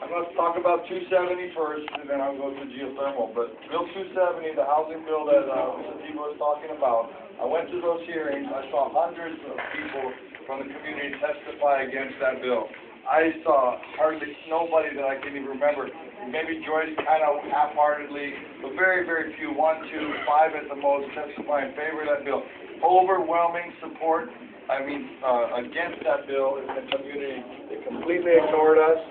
let's talk about 270 first, and then I'll go to geothermal. But Bill 270, the housing bill that Mr. Tebow was talking about, I went to those hearings. I saw hundreds of people from the community testify against that bill. I saw hardly nobody that I can even remember. Maybe Joyce kind of half-heartedly, but very, very few, 1, 2, 5 at the most, testify in favor of that bill. Overwhelming support, against that bill in the community. They completely ignored us.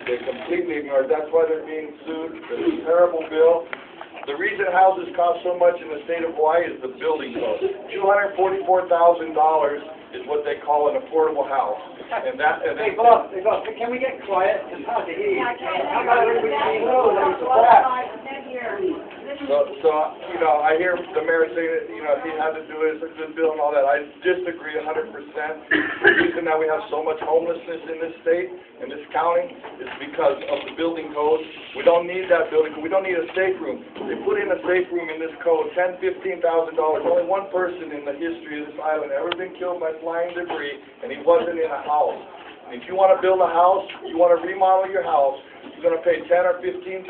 They completely ignored. That's why they're being sued. It's a terrible bill. The reason houses cost so much in the state of Hawaii is the building code. $244,000 is what they call an affordable house. And that. Hey, Bob, can we get quiet? It's hard to hear you. How about everybody saying hello? So, you know, I hear the mayor saying that, you know, if he had to do it, it's a good bill and all that. I disagree 100%. The reason that we have so much homelessness in this state, in this county, is because of the building code. We don't need that building. We don't need a safe room. They put in a safe room in this code, $10,000, $15,000. Only one person in the history of this island ever been killed by flying debris, and he wasn't in a house. And if you want to build a house, you want to remodel your house, you're going to pay $10,000 or $15,000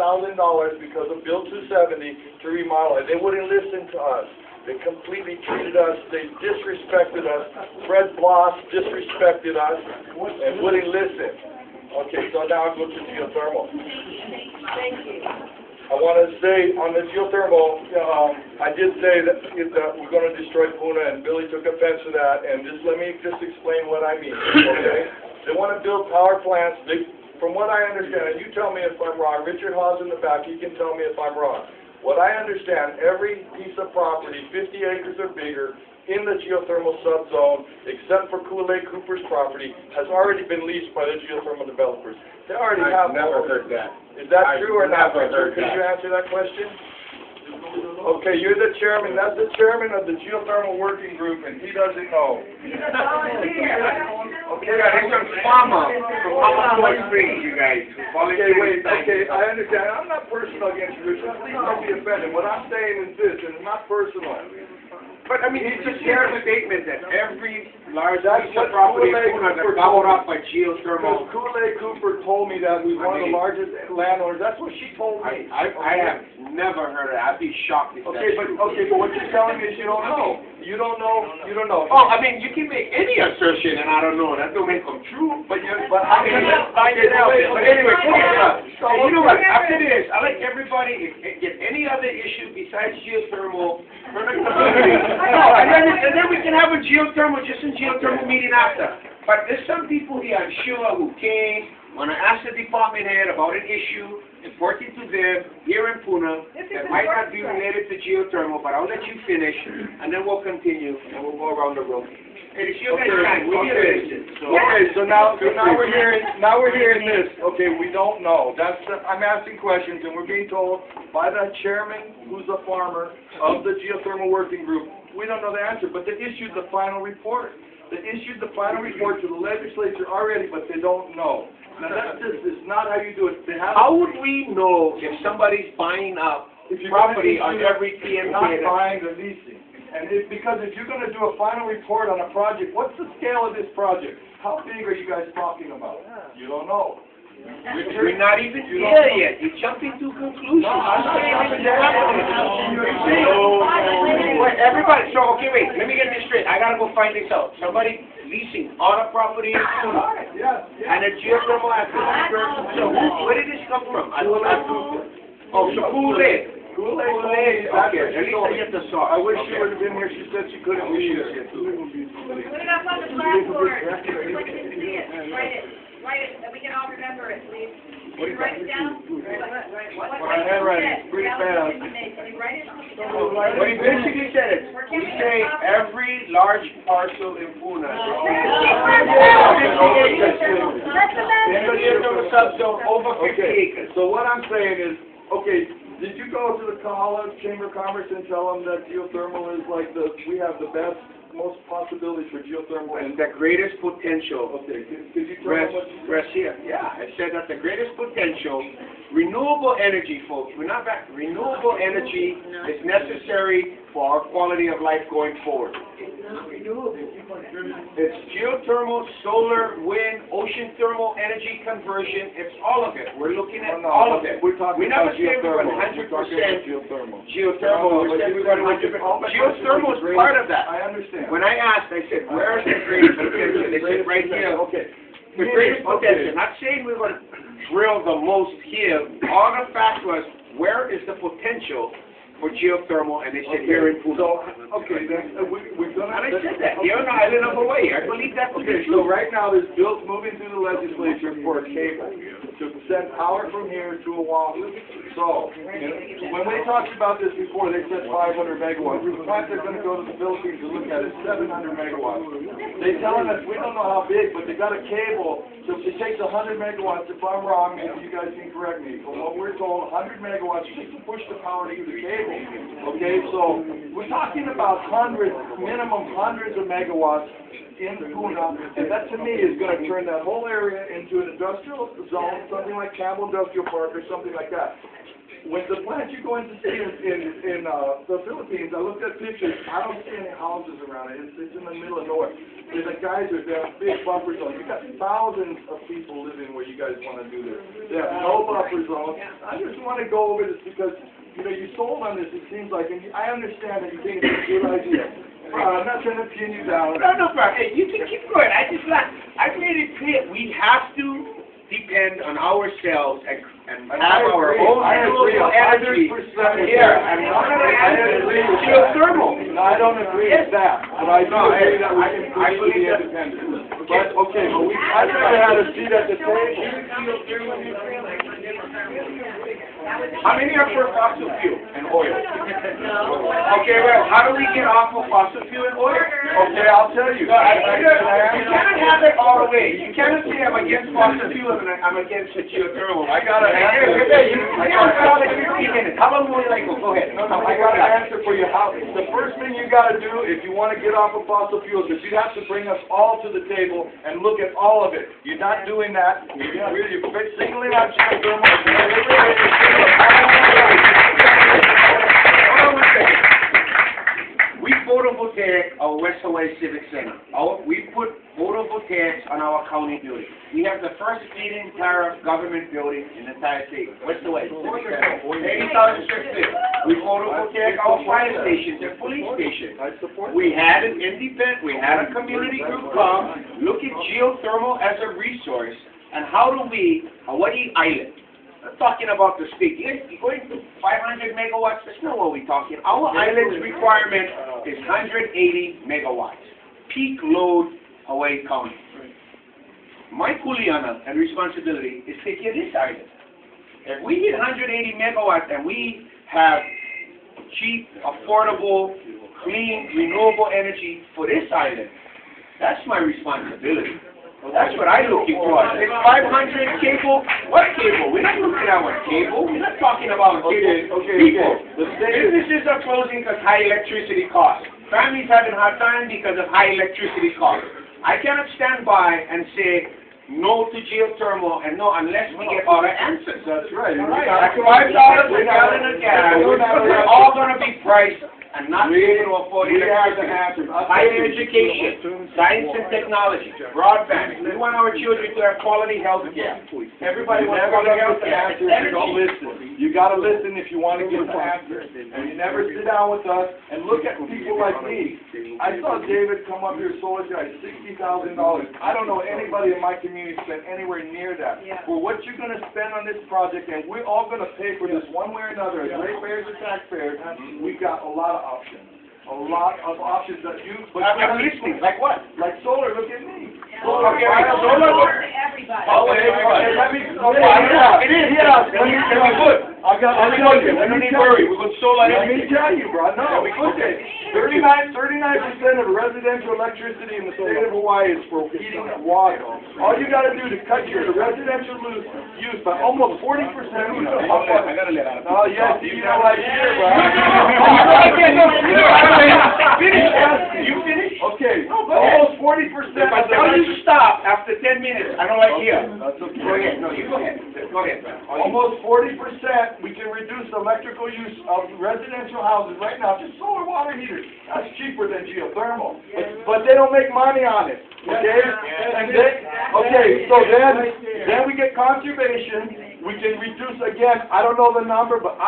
because of Bill 270 to remodel it. They wouldn't listen to us. They completely treated us. They disrespected us. Fred Bloss disrespected us and wouldn't listen. Okay, so now I'll go to geothermal. Thank you. I want to say on the geothermal, I did say that we're going to destroy Puna, and Billy took offense to that. And let me explain what I mean. Okay, they want to build power plants. From what I understand, and you tell me if I'm wrong. Richard Hawes in the back, he can tell me if I'm wrong. What I understand, every piece of property, 50 acres or bigger, in the geothermal subzone, except for Kool-Aid Cooper's property, has already been leased by the geothermal developers. They already have. I've never heard that. Is that true or not? I've never heard that. Could you answer that question? Okay, you're the chairman. That's the chairman of the geothermal working group, and he doesn't know. He's a volunteer. Okay, He's a farmer from Pahoa Springs, you guys. Okay, wait. Okay, I understand. I'm not personal against you, Richard. Please don't be offended. What I'm saying is this, and it's not personal. But I mean, he just shared a statement that every large That's piece what of property in Kool-Aid Puna Cooper is powered told up by geothermal. Because Kool-Aid Cooper told me that we were one of the largest landowners. That's what she told me. I have never heard of it. I'd be shocked if that's true. Okay, but what you're telling me is you don't know. You don't know. Oh, I mean, you can make any assertion, and I don't know. That don't make them true. But how can you find it out? But anyway, you know what? After this, I'd like everybody, if get any other issue besides geothermal, for the community. No, and then we can have a geothermal, just a geothermal meeting after. But there's some people here, I'm sure, who came, want to ask the department head about an issue important to them here in Puna that might not be related to geothermal, but I'll let you finish, and then we'll continue, and we'll go around the room. Hey, it's your guys' time. So now we're hearing this. Okay, we don't know. I'm asking questions, and we're being told by the chairman, who's a farmer, of the geothermal working group, we don't know the answer, but they issued the final report. They issued the final report to the legislature already, but they don't know. Now that's just is not how you do it. How would we know if somebody's buying up property on every TMK? Not buying or leasing. And because if you're going to do a final report on a project, what's the scale of this project? How big are you guys talking about? You don't know. We're not even there yet. You're jumping to conclusions. No, I'm not jumping to Wait, everybody, so, okay, wait, let me get this straight. I gotta go find this out. Somebody leasing auto property in Puna, and a geothermal asset. So, where did this come from? Oh, so Kool-Aid. Kool-Aid. Okay, at least I get the sauce. I wish she would have been here. She said she couldn't be here. Put it up on the blackboard. Everyone can see it. Write it, that we can all remember it, please. Write it down. My handwriting is pretty fast. What he basically said is, we say every large parcel in Puna. Over 50 acres. So what I'm saying is, okay, did you go to the Kahala Chamber of Commerce and tell them that geothermal is like we have the best, most possibilities for geothermal? And the greatest potential. Okay, could you tell them what? Rest here. Yeah, I said that the greatest potential, renewable energy, folks. We're not back. Renewable energy is necessary for our quality of life going forward. It's geothermal, solar, wind, ocean thermal energy conversion, it's all of it. We're looking at all of it. We're talking We never about said we were geothermal. 100% Geothermal. geothermal, we said we were 100%. Geothermal is part of that. I understand. When I asked, I said, where is the greatest potential? They said, right here. Okay. The greatest potential. Not saying we're going to drill the most here. All the fact was, where is the potential for geothermal? And they said, here in Puna. So, okay, then, we're gonna... And I said that, here on the island of Hawaii. I believe that to be Okay, true. so right now, there's bills moving through the legislature for a cable to send power from here to Oahu. So, when we talked about this before, they said 500 megawatts. The plant they're gonna go to the Philippines to look at is 700 megawatts. They're telling us, we don't know how big, but they got a cable, so it takes 100 megawatts, if I'm wrong, maybe you guys can correct me. From what we're told, 100 megawatts just to push the power to the cable. Okay, so, we're talking about minimum hundreds of megawatts in Puna, and that to me is going to turn that whole area into an industrial zone, something like Campbell Industrial Park or something like that. When the plant you're going to see in the Philippines, I looked at pictures, I don't see any houses around it, it's in the middle of nowhere. There's a geyser, they have big buffer zones, you got thousands of people living where you guys want to do this. They have no buffer zones. I just want to go over this because, you know, you sold on this, it seems like, and I understand that you think it's a good idea. I'm not trying to pin you down. No, bro. Hey, you can keep going. I made it clear, we have to depend on ourselves and have our own renewable energy here. And one of the is geothermal. No, I don't agree with that, but I do agree that we can push to be independent. But, okay, but I've never had a seat at the table. How many are for fossil fuel and oil? Okay, well, how do we get off of fossil fuel and oil? Okay, I'll tell you. You cannot have it all the way. You cannot say I'm against fossil fuel and I'm against the geothermal. I got an answer. I got about 15 minutes. How long will you like go? Go ahead. No, I got an answer for you. The first thing you got to do if you want to get off of fossil fuels is you have to bring us all to the table and look at all of it. You're not doing that. You're singling out geothermal. We photovoltaic our West Hawaii Civic Center. We put photovoltaics on our county building. We have the first feed-in tariff government building in the entire state. West Hawaii Civic Center. 80,000 square feet. We photovoltaic our fire stations and police stations. We had an independent, we had a community group come, look at geothermal as a resource, and how do we, Hawaii Island, talking about the state. You're going to 500 megawatts, that's not what we're talking. Our island's requirement is 180 megawatts. Peak load Hawaii County. My kuleana and responsibility is take care of this island. If we hit 180 megawatts and we have cheap, affordable, clean, renewable energy for this island, that's my responsibility. That's what I'm looking for. It's 500 cable. What cable? We're not looking at what cable. We're not talking about cable. People. Businesses are closing because high electricity costs. Families having a hard time because of high electricity costs. I cannot stand by and say no to geothermal and no unless we get all the answers. That's right. At $5 a gallon of gas, we're all going to be priced and not be able to afford electricity. Higher education, science and technology, broadband. We want our children to have quality health care. Everybody wants quality health care. You don't listen. You got to listen if you want to get the answer. And you never sit down with us and look at people like me. I saw David come up here, solar guy, $60,000. I don't know anybody in my community spent anywhere near that. For what you're going to spend on this project, and we're all going to pay for this one way or another, as ratepayers or taxpayers, we've got a lot of options. A lot of options that you... But I'm listening. Like what? Like solar, look at me. Solar. Okay, solar. Everybody. Oh, everybody. Let me... It is. Let me tell you. I told you. We don't need to worry. We're going to solar Let me everything. tell you, bro. No, okay. 39% of residential electricity in the state of Hawaii is for heating and water. All you got to do to cut your residential use by almost 40%. I got to let out. Oh, yes, you know right here, bro. Finish. You finish? Okay, almost 40%. If I tell you to stop after 10 minutes, I don't like here. That's okay. Go ahead. No, you go ahead. Go ahead. Almost 40% that we can reduce electrical use of residential houses right now, just solar water heaters. That's cheaper than geothermal. But they don't make money on it, okay? And then, okay, so then we get conservation. We can reduce, again, I don't know the number, but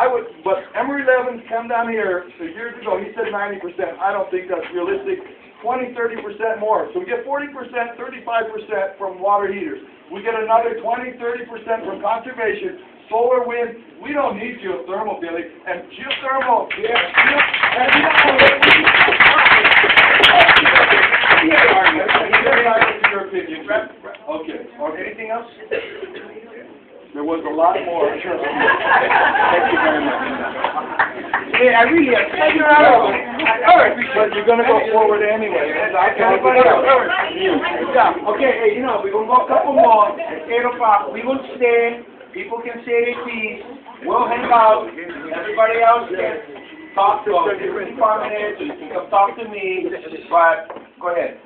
Emory Levins come down here years ago, he said 90%. I don't think that's realistic. 20, 30% more. So we get 40%, 35% from water heaters. We get another 20, 30% from conservation, solar, wind. We don't need geothermal, Billy. And geothermal, your opinion. Okay. Anything else? There was a lot more. Thank you very much. Yeah, I really appreciate it. All right, But you're gonna go forward anyway. Okay, hey, you know, we're gonna go a couple more. At 8 o'clock, we will stand. People can say their piece. We'll hang out. Everybody else can talk to us. Different department heads, you can come talk to me. But go ahead.